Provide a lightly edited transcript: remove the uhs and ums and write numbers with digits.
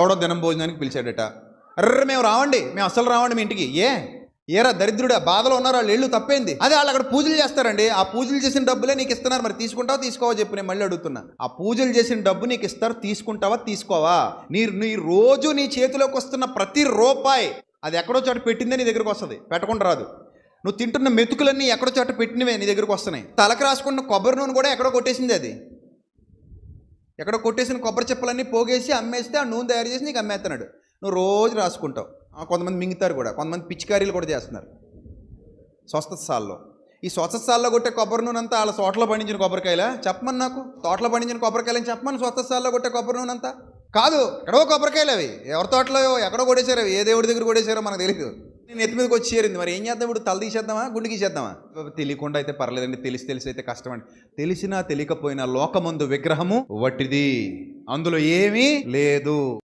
ఎవడో దినం భోజనానికి పిలిచాడట. అర్ర మేము రావండి, మేము అస్సలు రావండి మీ ఇంటికి. ఏరా దరిద్రుడా, బాధలో ఉన్నారు వాళ్ళు, ఇళ్ళు తప్పేంది. అదే వాళ్ళు అక్కడ పూజలు చేస్తారండి, ఆ పూజలు చేసిన డబ్బులే నీకు ఇస్తున్నారు, మరి తీసుకుంటావా తీసుకోవా చెప్పు. నేను మళ్ళీ అడుగుతున్నా, ఆ పూజలు చేసిన డబ్బు నీకు ఇస్తారు, తీసుకుంటావా తీసుకోవా? నీ రోజు నీ చేతిలోకి వస్తున్న ప్రతి రూపాయి అది ఎక్కడో చోట పెట్టిందే నీ దగ్గరకు వస్తుంది, పెట్టకుండా రాదు. నువ్వు తింటున్న మెతుకులన్నీ ఎక్కడో చోట పెట్టినవే నీ దగ్గరకు వస్తున్నాయి. తలకు రాసుకున్న కొబ్బరి నూనె కూడా ఎక్కడో కొట్టేసింది, అది ఎక్కడో కొట్టేసిన కొబ్బరి చెప్పలన్నీ పోగేసి అమ్మేస్తే ఆ నూనె తయారు చేసి నీకు అమ్మేస్తున్నాడు. నువ్వు రోజు రాసుకుంటావు. కొంతమంది మింగుతారు కూడా, కొంతమంది పిచ్చికారీలు కూడా చేస్తున్నారు స్వస్థత సాల్లో. ఈ స్వస్థత సాల్లో కొట్టే కొబ్బరి నూనె అంతా వాళ్ళ తోటలో పండించిన కొబ్బరికాయలా చెప్పమని, నాకు తోటలో పండించిన కొబ్బరికాయలని చెప్పమని. స్వస్థత సాల్లో కొట్టే కొబ్బరి నూనె అంతా కాదు, ఎక్కడో కొబ్బరికాయలు అవి, ఎవరి తోటలో ఎక్కడో కొట్టేశారు అవి, ఏ దేవుడి దగ్గర కొట్టేశారో మనకు తెలియదు. నేను ఎత్తి మీదకి వచ్చి చేరింది, మరి ఏం చేద్దాం ఇప్పుడు? తల తీసేద్దామా, గుండె గీసేద్దామా? తెలియకుండా అయితే పర్లేదండి, తెలిసి అయితే కష్టం అండి. తెలిసినా తెలియకపోయినా లోకమందు విగ్రహము వట్టిది, అందులో ఏమీ లేదు.